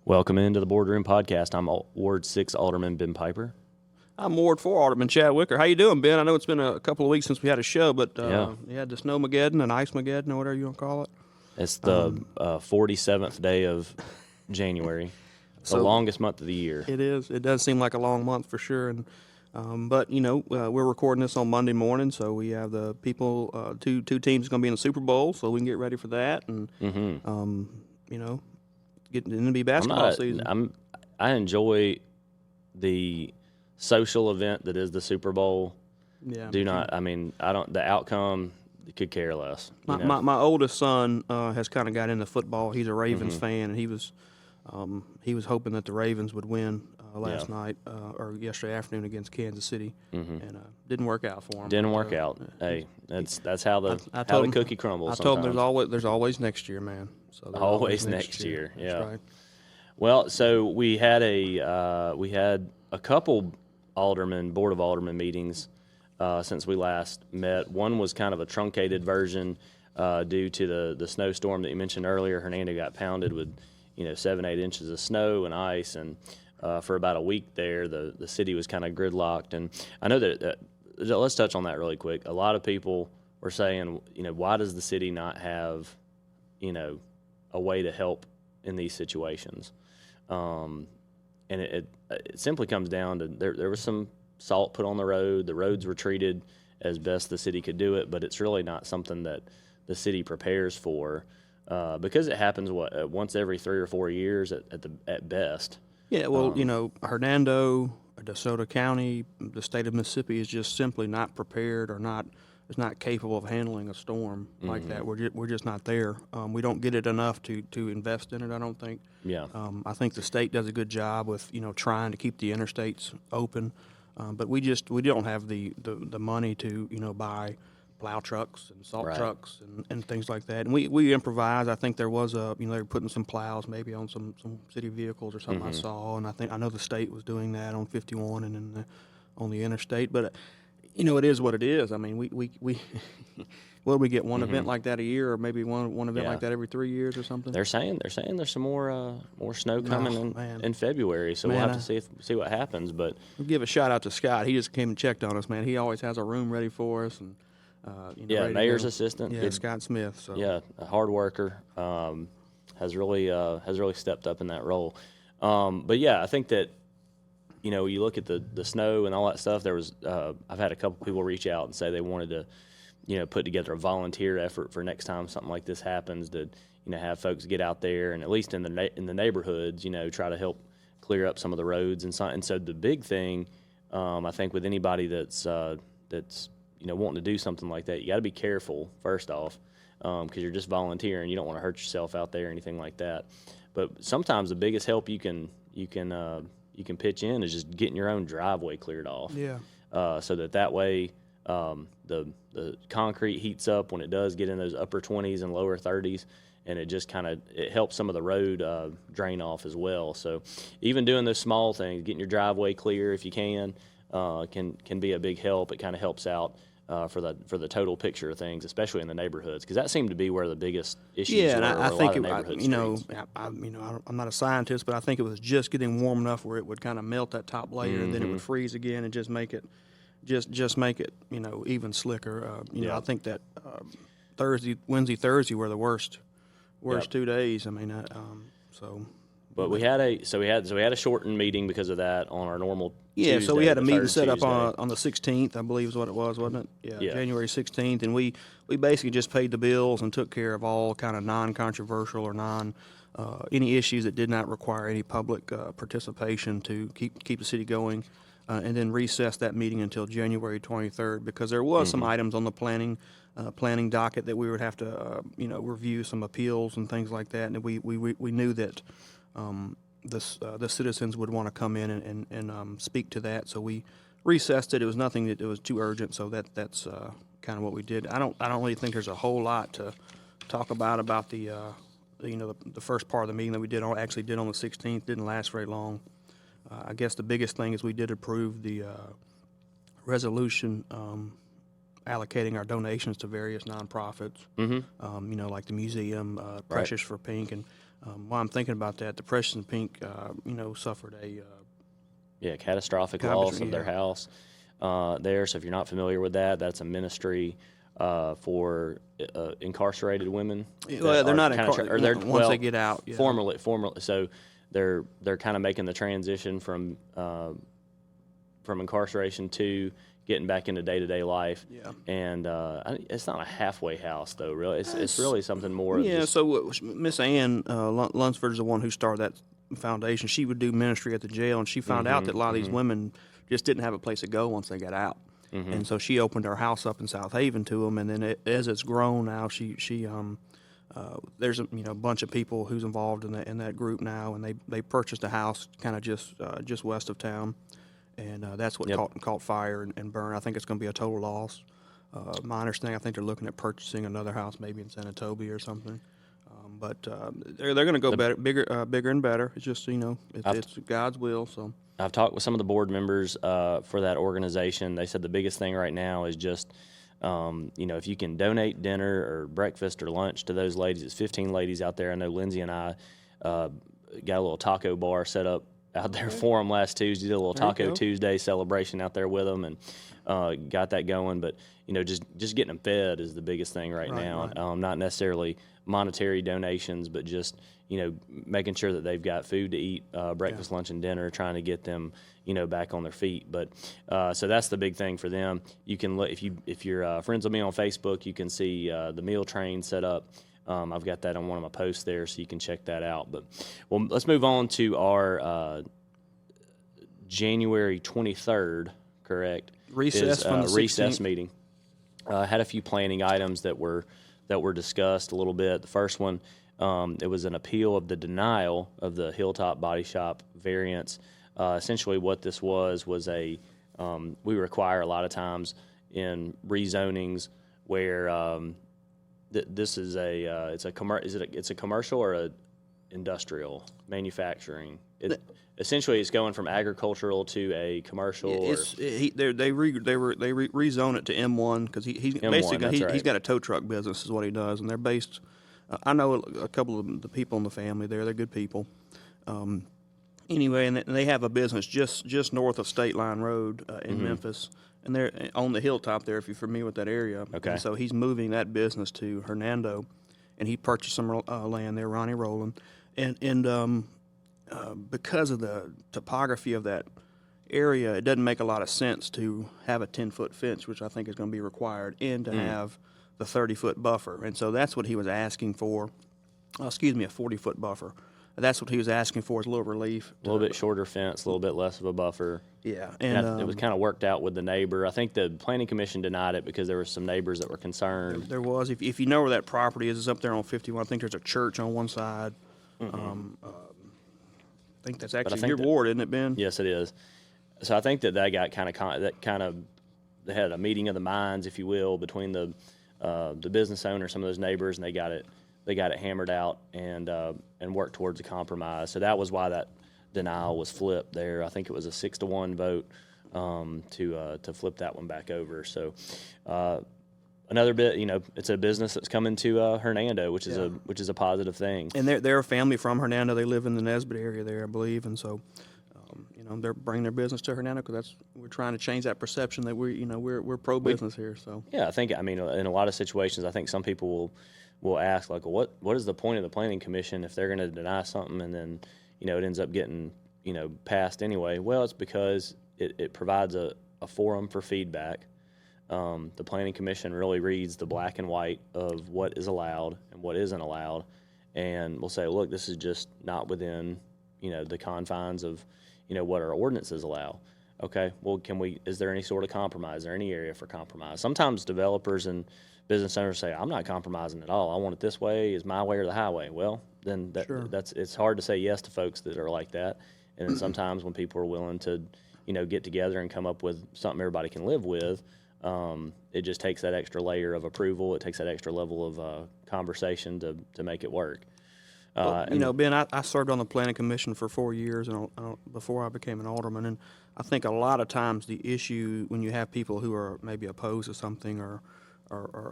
Welcome into the Boardroom Podcast. I'm Ward 6 Alderman Ben Piper. I'm Ward 4 Alderman Chad Wicker. How you doing, Ben? I know it's been a couple of weeks since we had a show, but you had the Snowmageddon and Ice-mageddon or whatever you want to call it. It's the 47th day of January, the longest month of the year. It is. It does seem like a long month for sure. And but, we're recording this on Monday morning, so we have the people, two teams going to be in the Super Bowl, so we can get ready for that. And, getting to be basketball season. I enjoy the social event that is the Super Bowl. Yeah. The outcome could care less. My oldest son has kind of got into football. He's a Ravens fan, and he was hoping that the Ravens would win last night or yesterday afternoon against Kansas City, and didn't work out for him. Didn't work out. Hey, that's how the cookie crumbles. I told him there's always next year, man. So always next year. Yeah. That's right. Well, so we had a couple Board of Alderman meetings since we last met. One was kind of a truncated version due to the snowstorm that you mentioned earlier. Hernando got pounded with 7-8 inches of snow and ice, and for about a week there, the city was kind of gridlocked. And I know that let's touch on that really quick. A lot of people were saying, why does the city not have a way to help in these situations? And it simply comes down to there was some salt put on the road. The roads were treated as best the city could do it, but it's really not something that the city prepares for because it happens once every 3 or 4 years at best. Yeah, well, Hernando, DeSoto County, the state of Mississippi is just simply not prepared or is not capable of handling a storm like that. We're just not there. We don't get it enough to invest in it, I don't think. Yeah. I think the state does a good job with trying to keep the interstates open, but we don't have the money to buy plow trucks and salt trucks and things like that. And we improvise. I think there was they were putting some plows maybe on some city vehicles or something I saw, and I know the state was doing that on 51 and on the interstate, but. It is what it is. I mean, we what do we get one event like that a year, or maybe one event like that every 3 years or something? They're saying there's some more snow coming in February, so we'll have to see what happens. But we'll give a shout out to Scott. He just came and checked on us, man. He always has a room ready for us, and mayor's assistant. Yeah, Scott Smith. So. Yeah, a hard worker. Has really stepped up in that role. But yeah, I think that. You look at the snow and all that stuff. There was I've had a couple people reach out and say they wanted to, put together a volunteer effort for next time something like this happens to, have folks get out there and at least in the neighborhoods, try to help clear up some of the roads and so the big thing, I think with anybody that's wanting to do something like that, you got to be careful first off, because you're just volunteering. You don't want to hurt yourself out there or anything like that. But sometimes the biggest help you can pitch in is just getting your own driveway cleared off. Yeah. So that way the concrete heats up when it does get in those upper 20s and lower 30s, and it just it helps some of the road drain off as well. So even doing those small things, getting your driveway clear if you can be a big help. It kind of helps out for the total picture of things, especially in the neighborhoods, because that seemed to be where the biggest issues were. Yeah, and I think I'm not a scientist, but I think it was just getting warm enough where it would kind of melt that top layer, and then it would freeze again and just make it even slicker. I think that Wednesday, Thursday were the worst 2 days. I mean, so. But we had a shortened meeting because of that on our normal. Yeah, Tuesday, so we had a meeting Tuesday. set up on the 16th, I believe is what it was, wasn't it? Yeah, January 16th, and we basically just paid the bills and took care of all kind of non-controversial or any issues that did not require any public participation to keep the city going, and then recessed that meeting until January 23rd because there was some items on the planning docket that we would have to review, some appeals and things like that, and we knew that. The citizens would want to come in and speak to that, so we recessed it. It was nothing that it was too urgent, so that's kind of what we did. I don't really think there's a whole lot to talk about the first part of the meeting that we did on the 16th. Didn't last very long. I guess the biggest thing is we did approve the resolution allocating our donations to various nonprofits. Like the museum, Precious for Pink, and While I'm thinking about that, the Precious and Pink, suffered a catastrophic loss of their house there. So if you're not familiar with that, that's a ministry for incarcerated women. Well, they're not incarcerated once they get out. Yeah. Formally, so they're kind of making the transition from incarceration to getting back into day-to-day life. Yeah. And it's not a halfway house, though, really. It's really something more. Yeah, so Miss Ann Lunsford is the one who started that foundation. She would do ministry at the jail, and she found out that a lot of these women just didn't have a place to go once they got out. And so she opened her house up in South Haven to them, and then as it's grown now, there's a bunch of people who's involved in that group now, and they purchased a house kind of just west of town, and that's what caught fire and burned. I think it's going to be a total loss. My understanding, I think they're looking at purchasing another house maybe in Senatobia or something. But they're going to go bigger and better. It's just it's God's will. So I've talked with some of the board members for that organization. They said the biggest thing right now is just if you can donate dinner or breakfast or lunch to those ladies. It's 15 ladies out there. I know Lindsay and I got a little taco bar set up out there for them last Tuesday. Did a little Taco Tuesday celebration out there with them and got that going. But just getting them fed is the biggest thing right now. Right. Not necessarily monetary donations, but just making sure that they've got food to eat, breakfast, lunch, and dinner, trying to get them back on their feet. But so that's the big thing for them. You can look if you're friends with me on Facebook, you can see the meal train set up. I've got that on one of my posts there, so you can check that out. But let's move on to our January 23rd, correct? Recess from the recess 16th. Meeting. Had a few planning items that were discussed a little bit. The first one, it was an appeal of the denial of the Hilltop Body Shop variance. Essentially, what this was we require a lot of times in rezonings where this is it's a commercial or a industrial manufacturing. Essentially, it's going from agricultural to a commercial. They rezone it to M1 because he's got a tow truck business is what he does, and they're based. I know a couple of the people in the family there. They're good people. Anyway, and they have a business just north of State Line Road in Memphis, and they're on the hilltop there. If you're familiar with that area, okay. And so he's moving that business to Hernando, and he purchased some land there, Ronnie Rowland, and because of the topography of that area, it doesn't make a lot of sense to have a 10-foot fence, which I think is going to be required, and to have the 30-foot buffer. And so that's what he was asking for. A 40-foot buffer. That's what he was asking for, is a little relief. A little bit shorter fence, a little bit less of a buffer. Yeah. And it was kind of worked out with the neighbor. I think the Planning Commission denied it because there were some neighbors that were concerned. There was. If you know where that property is, it's up there on 51. I think there's a church on one side. I think that's actually your ward, isn't it, Ben? Yes, it is. So I think that got they had a meeting of the minds, if you will, between the business owner, some of those neighbors, and they got it hammered out and worked towards a compromise. So that was why that denial was flipped there. I think it was a 6-1 vote to flip that one back over. So another bit, it's a business that's coming to Hernando, which is a positive thing. And they're a family from Hernando. They live in the Nesbitt area there, I believe, and so they're bringing their business to Hernando because we're trying to change that perception that we're pro business here. So yeah, I think in a lot of situations, I think some people will ask like, well, what is the point of the Planning Commission if they're going to deny something and then it ends up getting passed anyway? Well, it's because it provides a forum for feedback. The Planning Commission really reads the black and white of what is allowed and what isn't allowed, and will say, look, this is just not within the confines of what our ordinances allow. Okay, well, is there any sort of compromise? Is there any area for compromise? Sometimes developers and business owners say, I'm not compromising at all. I want it this way. Is my way or the highway? Well, then it's hard to say yes to folks that are like that. And then sometimes when people are willing to, get together and come up with something everybody can live with, it just takes that extra layer of approval. It takes that extra level of conversation to make it work. Ben, I served on the Planning Commission for 4 years before I became an alderman, and I think a lot of times the issue when you have people who are maybe opposed to something or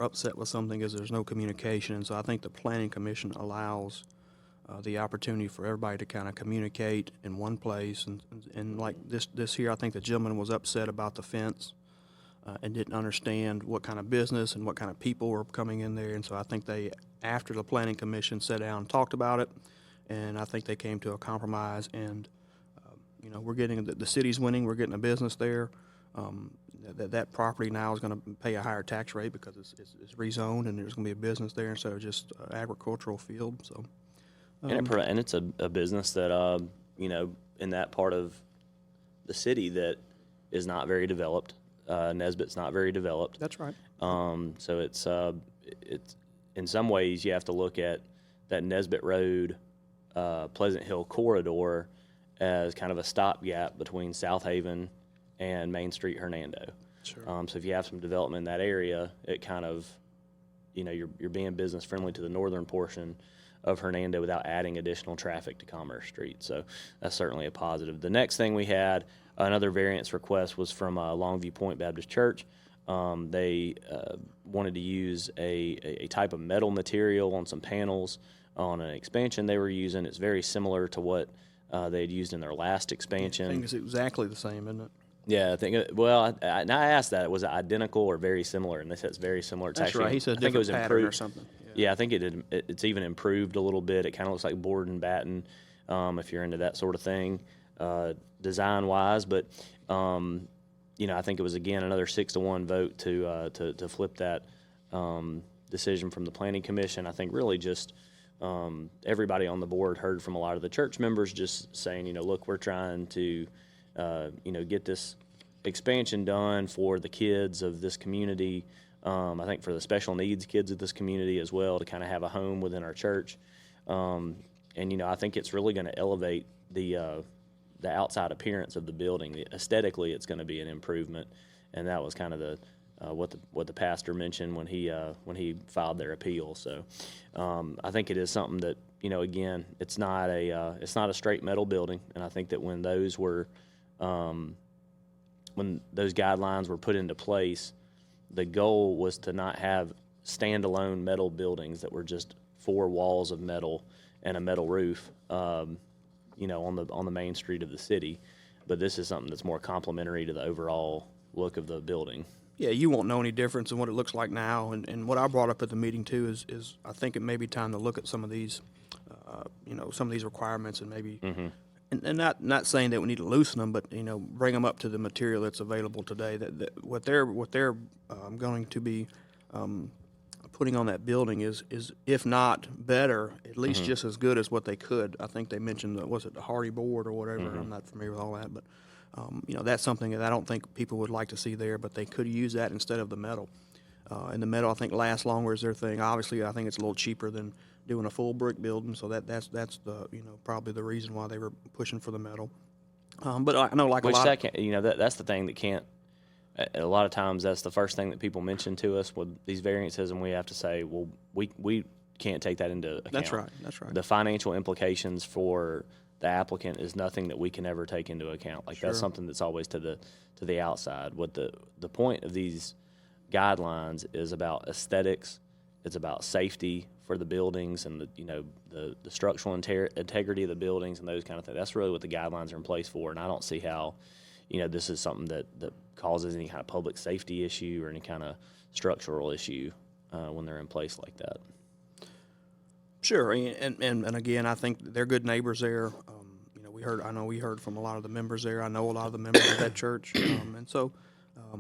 upset with something is there's no communication. And so I think the Planning Commission allows the opportunity for everybody to kind of communicate in one place. And like this here, I think the gentleman was upset about the fence and didn't understand what kind of business and what kind of people were coming in there. And so I think they, after the Planning Commission sat down and talked about it, and I think they came to a compromise. And, we're getting, the city's winning, we're getting a business there. That property now is going to pay a higher tax rate because it's rezoned, and there's going to be a business there instead of just agricultural field. So, and it's a business that in that part of the city that is not very developed. Nesbitt's not very developed. That's right. So it's in some ways you have to look at that Nesbitt Road, Pleasant Hill corridor as kind of a stopgap between South Haven and Main Street Hernando. Sure. So if you have some development in that area, it kind of, you're being business friendly to the northern portion of Hernando without adding additional traffic to Commerce Street. So that's certainly a positive. The next thing we had, another variance request, was from Longview Point Baptist Church. They wanted to use a type of metal material on some panels on an expansion they were using. It's very similar to what they had used in their last expansion. I think it's exactly the same, isn't it? Yeah, I think. I asked that, was it identical or very similar? And they said it's very similar. It's That's actually, right. He said I think it was pattern improved or something. Yeah, I think it's even improved a little bit. It kind of looks like board and batten, if you're into that sort of thing, design wise. But I think it was again another 6-1 vote to flip that decision from the Planning Commission. I think really just everybody on the board heard from a lot of the church members just saying, look, we're trying to get this expansion done for the kids of this community. I think for the special needs kids of this community as well, to kind of have a home within our church. I think it's really going to elevate the outside appearance of the building. Aesthetically, it's going to be an improvement, and that was kind of the what the pastor mentioned when he filed their appeal. So I think it is something that again, it's not a straight metal building, and I think that when those guidelines were put into place, the goal was to not have standalone metal buildings that were just 4 walls of metal and a metal roof, on the main street of the city. But this is something that's more complementary to the overall look of the building. Yeah, you won't know any difference in what it looks like now. And what I brought up at the meeting too is I think it may be time to look at some of these, some of these requirements and maybe. Mm-hmm. And not saying that we need to loosen them, but bring them up to the material that's available today. That what they're going to be putting on that building is if not better, at least just as good as what they could. I think they mentioned was it the Hardy board or whatever. Mm-hmm. I'm not familiar with all that, but that's something that I don't think people would like to see there. But they could use that instead of the metal. And the metal I think lasts longer is their thing. Obviously, I think it's a little cheaper than doing a full brick building, so that's the probably the reason why they were pushing for the metal. But I know that's the thing that can't. A lot of times that's the first thing that people mention to us with these variances, and we have to say, well, we can't take that into account. That's right. The financial implications for the applicant is nothing that we can ever take into account. Sure. That's something that's always to the outside. What the point of these guidelines is about aesthetics. It's about safety for the buildings and the structural integrity of the buildings and those kind of things. That's really what the guidelines are in place for. And I don't see how, this is something that causes any kind of public safety issue or any kind of structural issue when they're in place like that. Sure, and again, I think they're good neighbors there. I know we heard from a lot of the members there. I know a lot of the members of that church, and so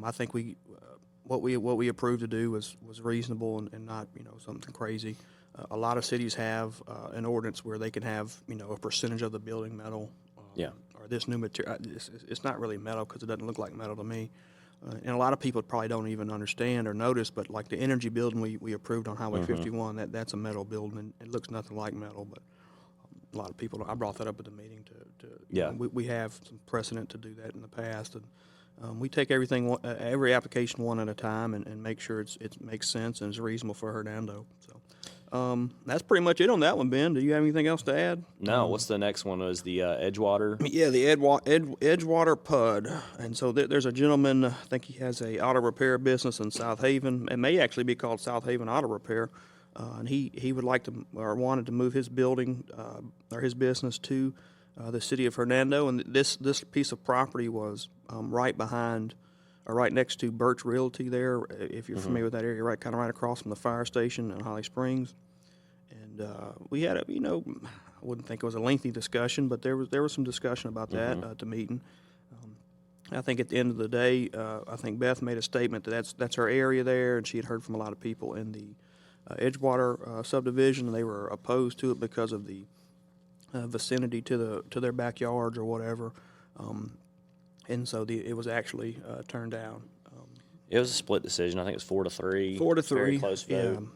I think what we approved to do was reasonable and not something crazy. A lot of cities have an ordinance where they can have a percentage of the building metal. Or this new material. It's not really metal because it doesn't look like metal to me. And a lot of people probably don't even understand or notice, but like the energy building we approved on Highway 51, that's a metal building, and it looks nothing like metal. But a lot of people, I brought that up at the meeting we have some precedent to do that in the past, and we take every application one at a time and make sure it makes sense and is reasonable for Hernando. So that's pretty much it on that one, Ben. Do you have anything else to add? No. What's the next one? Was the Edgewater? Yeah, the Edgewater PUD. And so there's a gentleman, I think he has a auto repair business in South Haven. It may actually be called South Haven Auto Repair. and he would like to or wanted to move his building or his business to the city of Hernando, and this piece of property was right behind or right next to Birch Realty there, if you're familiar with that area, right right across from the fire station in Holly Springs. And we had I wouldn't think it was a lengthy discussion, but there was some discussion about that at the meeting. I think at the end of the day, I think Beth made a statement that that's her area there, and she had heard from a lot of people in the Edgewater subdivision, and they were opposed to it because of the vicinity to their backyards or whatever, and so it was actually turned down. It was a split decision. I think it was 4-3. 4-3. Very close vote.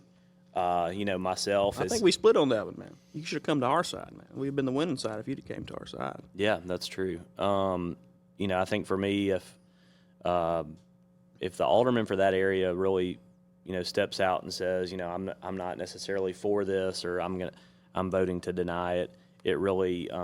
Myself. I think we split on that one, man. You should have come to our side, man. We'd have been the winning side if you'd came to our side. Yeah, that's true. I think for me, if the alderman for that area really, steps out and says, I'm not necessarily for this, or I'm voting to deny it. It really, a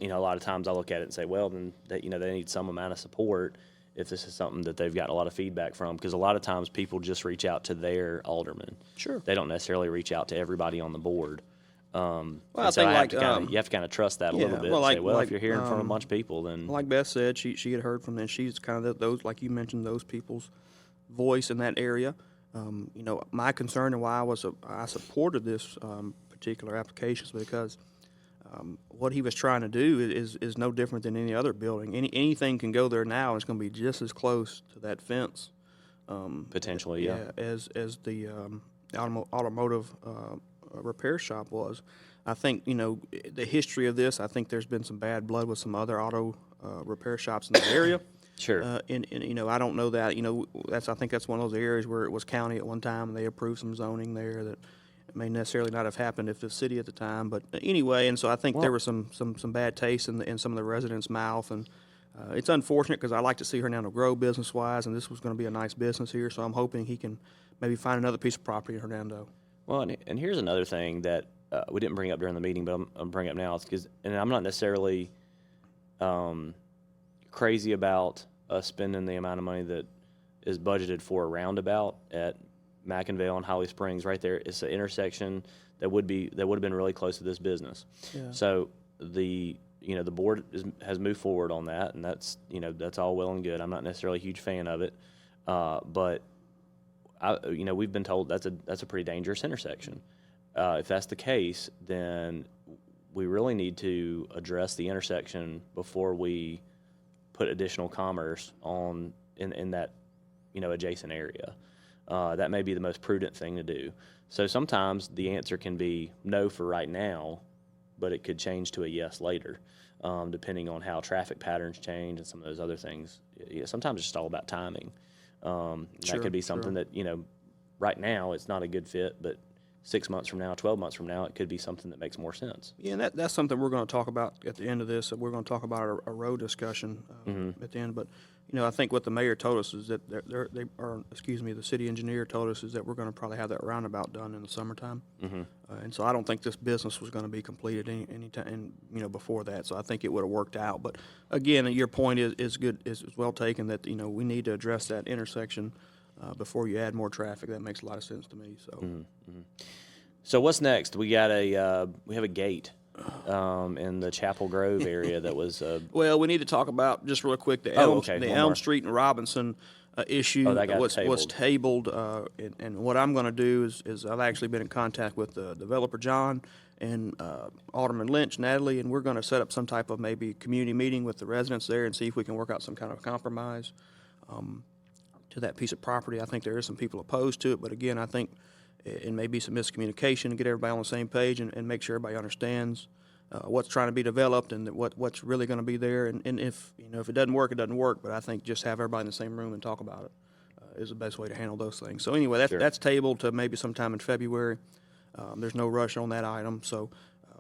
lot of times I look at it and say, well, then they need some amount of support if this is something that they've gotten a lot of feedback from, because a lot of times people just reach out to their alderman. Sure. They don't necessarily reach out to everybody on the board. I think you have to kind of trust that a little bit. If you're hearing from a bunch of people, then like Beth said, she had heard from them. She's kind of those, like you mentioned, those people's voice in that area. My concern and why I supported this particular application is because what he was trying to do is no different than any other building. Anything can go there now, and it's going to be just as close to that fence. Potentially, yeah. As the automotive repair shop was. I think, the history of this, I think there's been some bad blood with some other auto repair shops in the area. Sure. And I don't know that, I think that's one of those areas where it was county at one time, and they approved some zoning there that may necessarily not have happened if the city at the time. But anyway, and so I think there was some bad taste in some of the residents' mouth, and it's unfortunate because I like to see Hernando grow business-wise, and this was going to be a nice business here, so I'm hoping he can maybe find another piece of property in Hernando. Well, and here's another thing that we didn't bring up during the meeting, but I'm bringing up now, and I'm not necessarily crazy about us spending the amount of money that is budgeted for a roundabout at McInville and Holly Springs. Right there, it's an intersection that would have been really close to this business. Yeah. So the board has moved forward on that, and that's all well and good. I'm not necessarily a huge fan of it, but we've been told that's a pretty dangerous intersection. If that's the case, then we really need to address the intersection before we put additional commerce in that adjacent area. That may be the most prudent thing to do. So sometimes the answer can be no for right now, but it could change to a yes later, depending on how traffic patterns change and some of those other things. Sometimes it's just all about timing. That could be something that, right now it's not a good fit, but 6 months from now, 12 months from now, it could be something that makes more sense. Yeah, and that's something we're going to talk about at the end of this. We're going to talk about a road discussion at the end. But, I think what the mayor told us is that the city engineer told us is that we're going to probably have that roundabout done in the summertime. And so I don't think this business was going to be completed any time, before that. So I think it would have worked out. But again, your point is good, is well taken that, we need to address that intersection before you add more traffic. That makes a lot of sense to me. So, So what's next? We got we have a gate in the Chapel Grove area that was. Well, we need to talk about just real quick the Elm Street and Robinson issue was tabled. And what I'm going to do is I've actually been in contact with the developer John and Alderman Lynch, Natalie, and we're going to set up some type of maybe community meeting with the residents there and see if we can work out some kind of compromise to that piece of property. I think there is some people opposed to it, but again, I think it may be some miscommunication to get everybody on the same page and make sure everybody understands what's trying to be developed and what's really going to be there. And if if it doesn't work, it doesn't work. But I think just have everybody in the same room and talk about it is the best way to handle those things. So anyway, that's tabled to maybe sometime in February. There's no rush on that item. So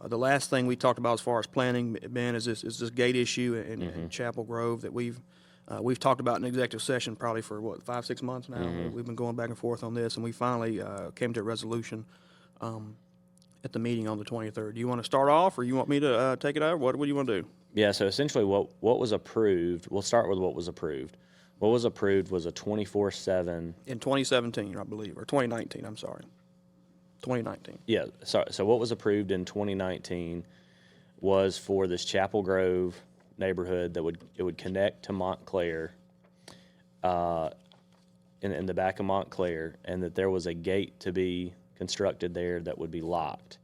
the last thing we talked about as far as planning, Ben, is this gate issue in Chapel Grove that we've talked about in executive session probably for 5-6 months now. We've been going back and forth on this, and we finally came to a resolution at the meeting on the 23rd. Do you want to start off, or you want me to take it over? What do you want to do? Yeah, so essentially what was approved, we'll start with what was approved. What was approved was a 24/7. In 2017, I believe, or 2019, I'm sorry. 2019. Yeah. So what was approved in 2019 was for this Chapel Grove neighborhood that would connect to Montclair, in the back of Montclair, and that there was a gate to be constructed there that would be locked.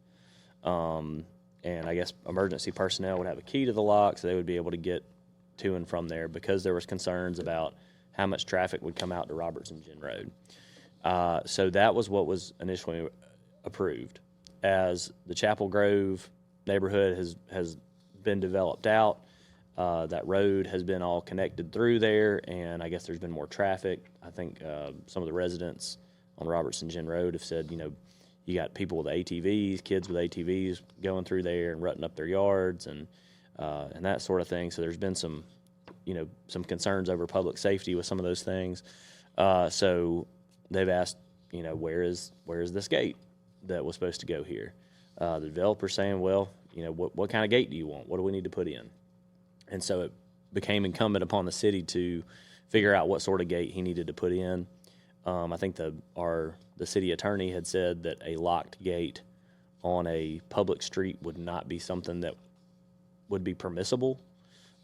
And I guess emergency personnel would have a key to the lock, so they would be able to get to and from there because there was concerns about how much traffic would come out to Robertson Gin Road. So that was what was initially approved. As the Chapel Grove neighborhood has been developed out, that road has been all connected through there, and I guess there's been more traffic. I think some of the residents on Robertson Gin Road have said, you got people with ATVs, kids with ATVs going through there and rutting up their yards and that sort of thing. So there's been some concerns over public safety with some of those things. So they've asked, where is this gate that was supposed to go here? The developer's saying, well, what kind of gate do you want? What do we need to put in? And so it became incumbent upon the city to figure out what sort of gate he needed to put in. I think the city attorney had said that a locked gate on a public street would not be something that would be permissible.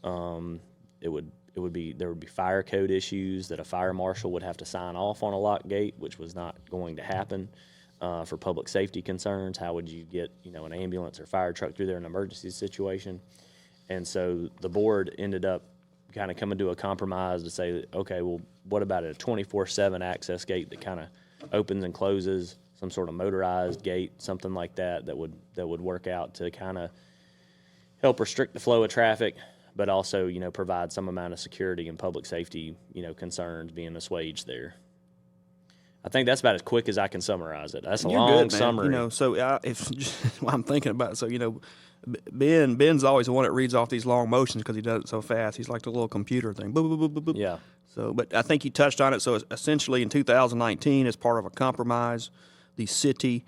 There would be fire code issues that a fire marshal would have to sign off on a locked gate, which was not going to happen for public safety concerns. How would you get an ambulance or fire truck through there in an emergency situation? And so the board ended up kind of coming to a compromise to say, okay, well, what about a 24/7 access gate that kind of opens and closes, some sort of motorized gate, something like that would work out to kind of help restrict the flow of traffic, but also provide some amount of security and public safety concerns being assuaged there. I think that's about as quick as I can summarize it. That's a long summary. So if I'm thinking about it, so Ben's always the one that reads off these long motions because he does it so fast. He's like the little computer thing. Boop, boop, boop, boop, boop. Yeah. So, but I think you touched on it. So essentially, in 2019, as part of a compromise, the city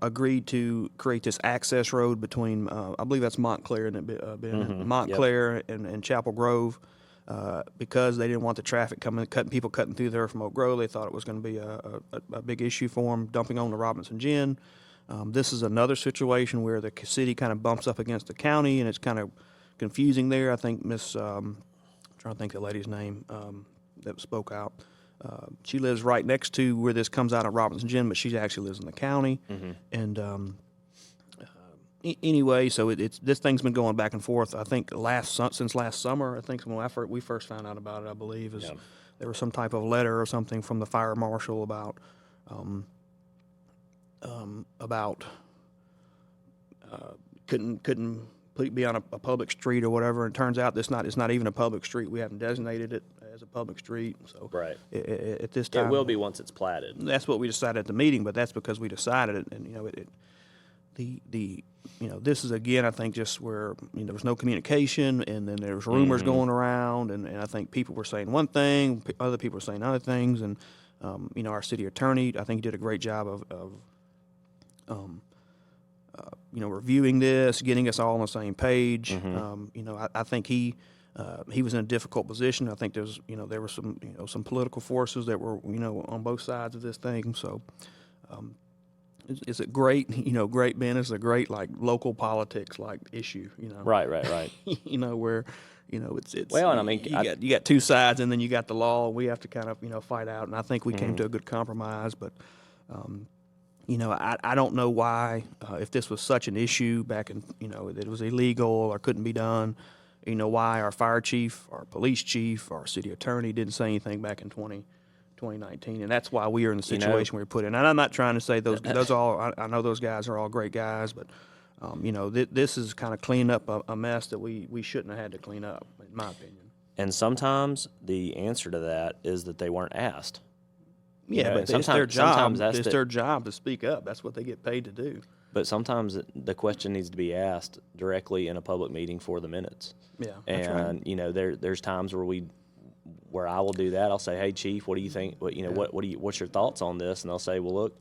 agreed to create this access road between, I believe that's Montclair, and Montclair and Chapel Grove, because they didn't want the traffic cutting through there from Oak Grove. They thought it was going to be a big issue for them, dumping on the Robinson Gin. This is another situation where the city kind of bumps up against the county, and it's kind of confusing there. I think I'm trying to think of the lady's name that spoke out. She lives right next to where this comes out of Robinson Gin, but she actually lives in the county. Mm-hmm. And anyway, so this thing's been going back and forth. I think since last summer. I think when we first found out about it, I believe there was some type of letter or something from the fire marshal about couldn't be on a public street or whatever. And it turns out it's not even a public street. We haven't designated it as a public street. So right. At this time, it will be once it's platted. That's what we decided at the meeting, but that's because we decided it. And this is again, I think, just where there was no communication, and then there was rumors going around, and I think people were saying one thing, other people were saying other things, and our city attorney, I think, did a great job of reviewing this, getting us all on the same page. I think he was in a difficult position. I think there were some political forces that were on both sides of this thing. So it's a great great Ben. It's a great local politics issue. Right. Where it's well, and I mean you got two sides, and then you got the law. We have to kind of fight out, and I think we came to a good compromise, but. I don't know why, if this was such an issue back in, that it was illegal or couldn't be done, why our fire chief, our police chief, our city attorney didn't say anything back in 2019. And that's why we are in the situation we were put in. And I'm not trying to say I know those guys are all great guys, but, this is kind of cleaning up a mess that we shouldn't have had to clean up, in my opinion. And sometimes the answer to that is that they weren't asked. Yeah, but it's their job. It's their job to speak up. That's what they get paid to do. But sometimes the question needs to be asked directly in a public meeting for the minutes. Yeah, that's right. There's times where I will do that. I'll say, "Hey, Chief, what do you think? What's your thoughts on this?" And they'll say, "Well, look,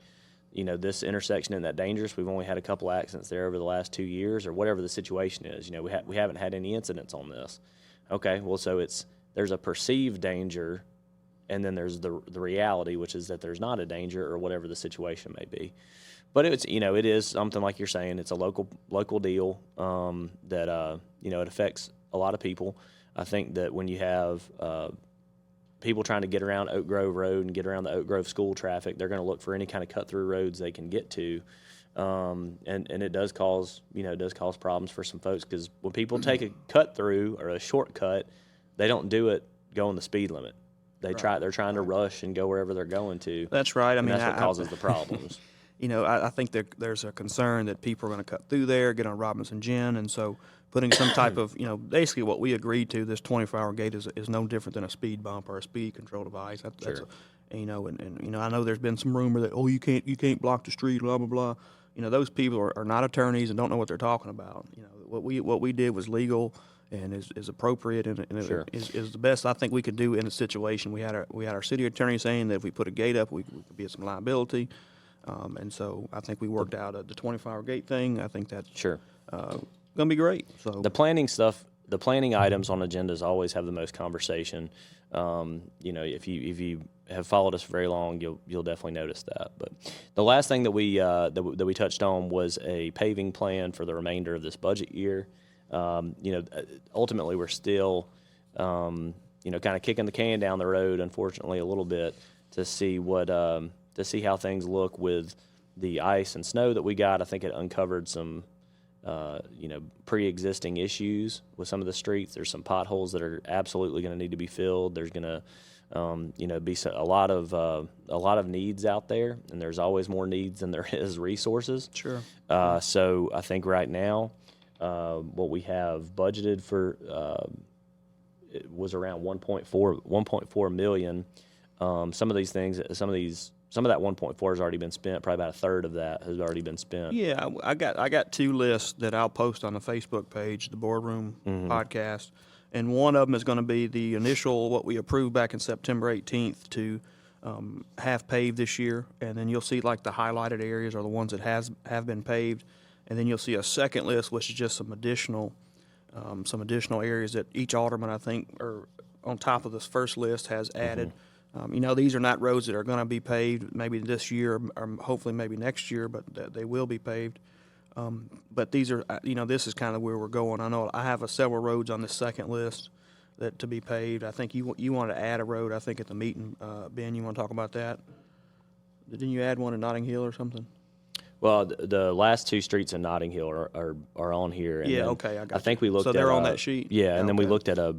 this intersection isn't that dangerous. We've only had a couple accidents there over the last 2 years, or whatever the situation is. We haven't had any incidents on this." Okay, well, so there's a perceived danger. And then there's the reality, which is that there's not a danger or whatever the situation may be. But it's, it is something like you're saying. It's a local deal that it affects a lot of people. I think that when you have people trying to get around Oak Grove Road and get around the Oak Grove school traffic, they're going to look for any kind of cut through roads they can get to, and it does cause problems for some folks, because when people take a cut through or a shortcut, they don't do it going the speed limit. They're trying to rush and go wherever they're going to. That's right. I mean, that's what causes the problems. I think there's a concern that people are going to cut through there, get on Robinson Gin, and so putting some type of, basically what we agreed to, this 24-hour gate is no different than a speed bump or a speed control device. I know there's been some rumor that, you can't block the street, blah blah blah. Those people are not attorneys and don't know what they're talking about. What we did was legal and is appropriate, and is the best I think we could do in a situation. We had our city attorney saying that if we put a gate up, we could be at some liability. And so I think we worked out the 24-hour gate thing. I think that's going to be great. So the planning stuff, the planning items on agendas always have the most conversation. If you have followed us very long, you'll definitely notice that. But the last thing that we touched on was a paving plan for the remainder of this budget year. Ultimately, we're still kind of kicking the can down the road, unfortunately, a little bit, to see to see how things look with the ice and snow that we got. I think it uncovered some, pre-existing issues with some of the streets. There's some potholes that are absolutely going to need to be filled. There's going to, be a lot of needs out there, and there's always more needs than there is resources. Sure. So I think right now, what we have budgeted for it was around 1.4 million. Some of that 1.4 has already been spent. Probably about a third of that has already been spent. Yeah, I got two lists that I'll post on the Facebook page, the Boardroom Podcast, and one of them is going to be the initial what we approved back in September 18th to have paved this year, and then you'll see like the highlighted areas are the ones that have been paved, and then you'll see a second list which is just some additional areas that each alderman, I think, or on top of this first list has added. These are not roads that are going to be paved maybe this year or hopefully maybe next year, but they will be paved. But these are, this is kind of where we're going. I know I have several roads on this second list that to be paved. I think you wanted to add a road, I think, at the meeting. Ben, you want to talk about that? Didn't you add one in Notting Hill or something? Well, the last two streets in Notting Hill are on here. And okay, I got I think we looked so at they're on that sheet? Yeah, and then we looked at a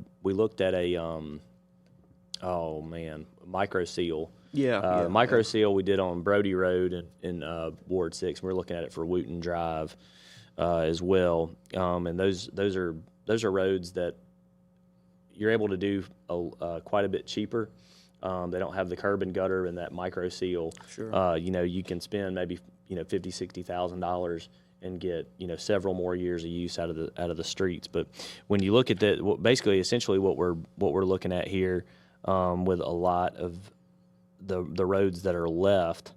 micro seal. Micro seal we did on Brody Road in Ward 6. We're looking at it for Wooten Drive as well. And those are roads that you're able to do quite a bit cheaper. They don't have the curb and gutter and that micro seal. Sure. You can spend maybe $50,000-$60,000 and get several more years of use out of the streets. But when you look at that, basically, essentially, what we're looking at here, with a lot of the roads that are left,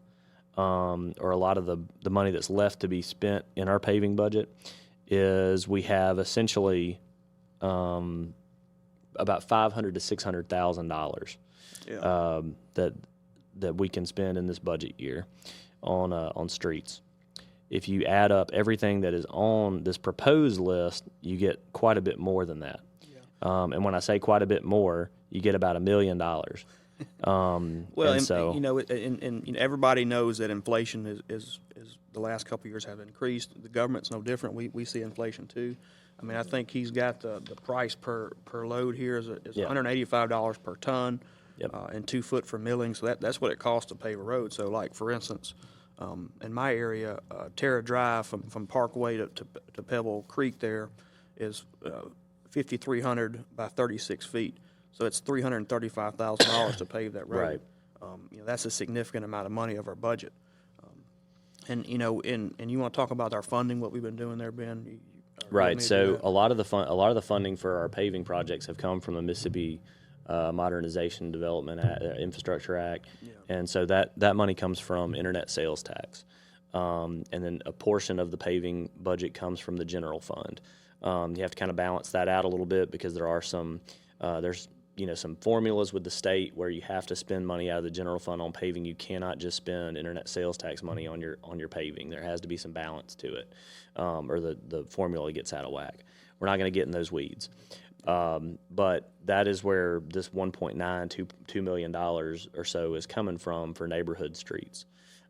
or a lot of the money that's left to be spent in our paving budget, is we have essentially about $500,000 to $600,000 that we can spend in this budget year on streets. If you add up everything that is on this proposed list, you get quite a bit more than that. Yeah. And when I say quite a bit more, you get about $1 million. Well, and everybody knows that inflation is the last couple of years have increased. The government's no different. We see inflation too. I mean, I think he's got the price per load here is $185 per ton, and 2 foot for milling. So that's what it costs to pave a road. So, like for instance, in my area, Terra Drive from Parkway to Pebble Creek there is 5,300 by 36 feet. So it's $335,000 to pave that road. Right. That's a significant amount of money of our budget. And you want to talk about our funding, what we've been doing there, Ben? Right. So a lot of the funding for our paving projects have come from the Mississippi Modernization Development Infrastructure Act, and so that money comes from internet sales tax, and then a portion of the paving budget comes from the general fund. You have to kind of balance that out a little bit because there are some there's some formulas with the state where you have to spend money out of the general fund on paving. You cannot just spend internet sales tax money on your paving. There has to be some balance to it, or the formula gets out of whack. We're not going to get in those weeds. But that is where this $1.9-2 million or so is coming from for neighborhood streets.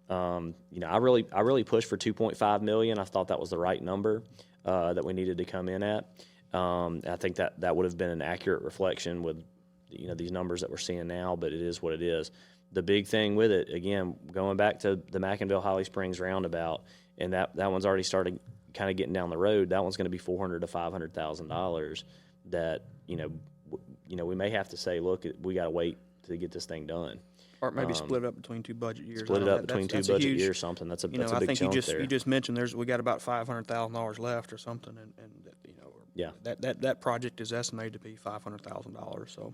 I really pushed for $2.5 million. I thought that was the right number that we needed to come in at. I think that would have been an accurate reflection with these numbers that we're seeing now, but it is what it is. The big thing with it, again, going back to the Mackinville-Holly Springs roundabout, and that one's already started kind of getting down the road. That one's going to be $400,000 to $500,000 that we may have to say, look, we got to wait to get this thing done. Or maybe split it up between 2 budget years. Split it up between two budget years or something. That's a big chunk there. I think you just mentioned we got about $500,000 left or something, that project is estimated to be $500,000. So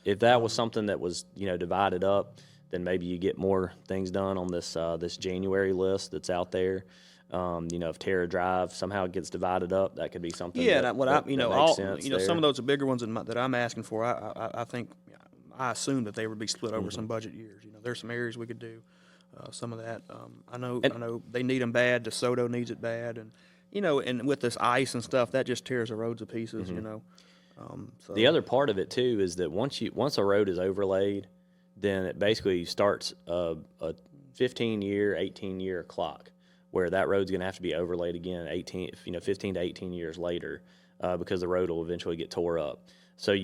if that was something that was divided up, then maybe you get more things done on this January list that's out there. If Terra Drive somehow gets divided up, that could be something. Yeah, that makes sense there. Some of those are bigger ones that I'm asking for. I think I assume that they would be split over some budget years. There's some areas we could do some of that. I know they need them bad. DeSoto needs it bad, and and with this ice and stuff, that just tears the roads to pieces. So. The other part of it too is that once a road is overlaid, then it basically starts a 15-year, 18-year clock where that road's going to have to be overlaid again 15 to 18 years later because the road will eventually get tore up. So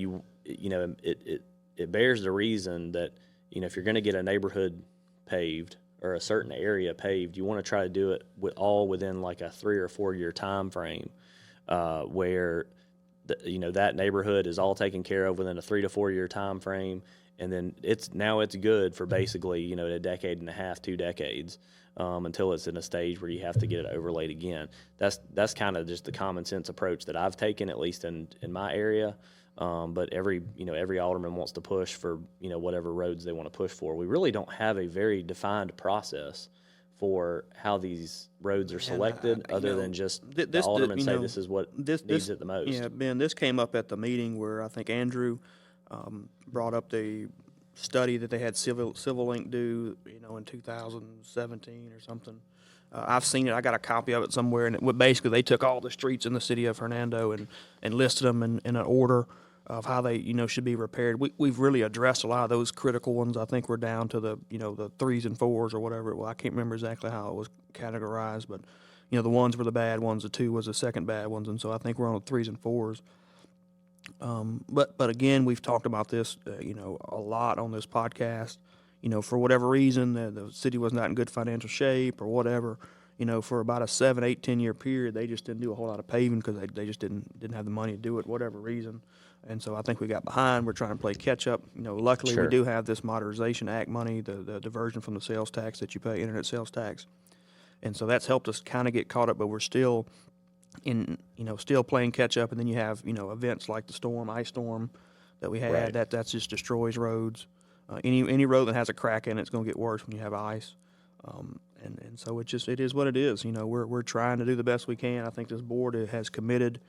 it bears the reason that if you're going to get a neighborhood paved or a certain area paved, you want to try to do it all within like a 3 or 4 year time frame where that neighborhood is all taken care of within a 3 to 4 year time frame, and then it's good for basically a decade and a half, 2 decades. Until it's in a stage where you have to get it overlaid again. That's kind of just the common sense approach that I've taken, at least in my area. But every alderman wants to push for whatever roads they want to push for. We really don't have a very defined process for how these roads are selected, other than just the aldermen say this is what needs it the most. Yeah, Ben, this came up at the meeting where I think Andrew brought up the study that they had Civil Link do, in 2017 or something. I've seen it. I got a copy of it somewhere, and basically they took all the streets in the city of Hernando and listed them in an order of how they should be repaired. We've really addressed a lot of those critical ones. I think we're down to the the 3s and 4s or whatever. Well, I can't remember exactly how it was categorized, but the 1s were the bad ones, the 2 was the second bad ones, and so I think we're on the 3s and 4s. But again, we've talked about this, a lot on this podcast. For whatever reason, the city was not in good financial shape or whatever. For about a 7, 8, 10 year period, they just didn't do a whole lot of paving because they just didn't have the money to do it, whatever reason. And so I think we got behind. We're trying to play catch up. Luckily Sure. We do have this Modernization Act money, the diversion from the sales tax that you pay, internet sales tax, and so that's helped us kind of get caught up. But we're still still playing catch up, and then you have events like the ice storm that we had. Right. That just destroys roads. Any road that has a crack in it's going to get worse when you have ice, and so it is what it is. We're trying to do the best we can. I think this board has committed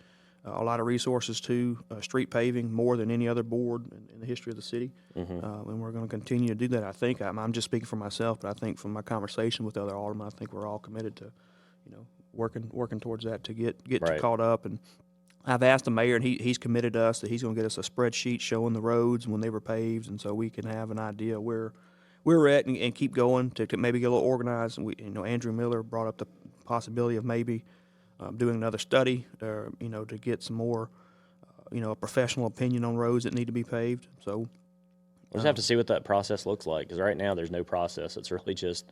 a lot of resources to street paving, more than any other board in the history of the city, and we're going to continue to do that. I think I'm just speaking for myself, but I think from my conversation with other aldermen, I think we're all committed to working towards that to get Right. caught up. And I've asked the mayor, and he's committed to us that he's going to get us a spreadsheet showing the roads when they were paved, and so we can have an idea where we're at and keep going to maybe get a little organized. And Andrew Miller brought up the possibility of maybe doing another study, to get some more, a professional opinion on roads that need to be paved. So We'll just have to see what that process looks like, because right now there's no process. It's really just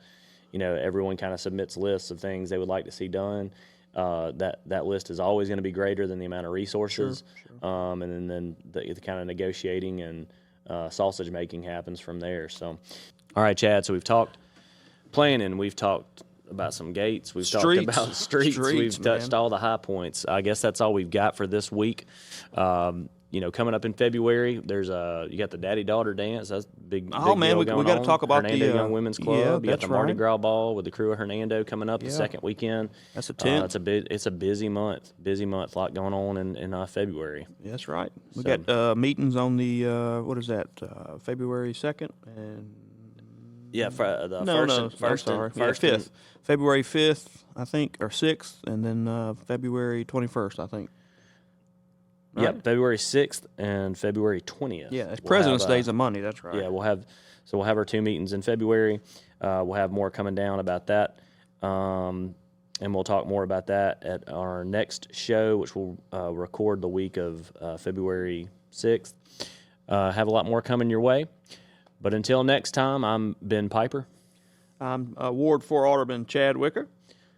everyone kind of submits lists of things they would like to see done. That list is always going to be greater than the amount of resources. Sure. And then the kind of negotiating and sausage making happens from there. So, all right, Chad, so we've talked planning, we've talked about some gates, we've talked about streets, we've touched all the high points. I guess that's all we've got for this week. coming up in February, there's you got the daddy-daughter dance. That's big. Oh, big man, deal we going got to on. talk about Hernando the Young Women's Club. Yeah, You got that's the Mardi right. Gras Ball with the crew of Hernando coming up the Yeah. second weekend. That's the 10th. It's a busy month. Busy month. A lot going on in February. That's right. We So- got meetings on the what is that? February 2nd and Yeah, the no, first, no, and, first, I'm sorry. and, first yeah, and- 5th. February 5th, I think, or 6th, and then February 21st, I think. Yeah, Right? February 6th and February 20th. Yeah, it's We'll President's have, Day's a Monday. That's right. Yeah, we'll have our 2 meetings in February. We'll have more coming down about that, and we'll talk more about that at our next show, which we'll record the week of February 6th. Have a lot more coming your way. But until next time, I'm Ben Piper. I'm Ward 4 Alderman Chad Wicker.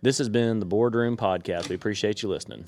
This has been the Boardroom Podcast. We appreciate you listening.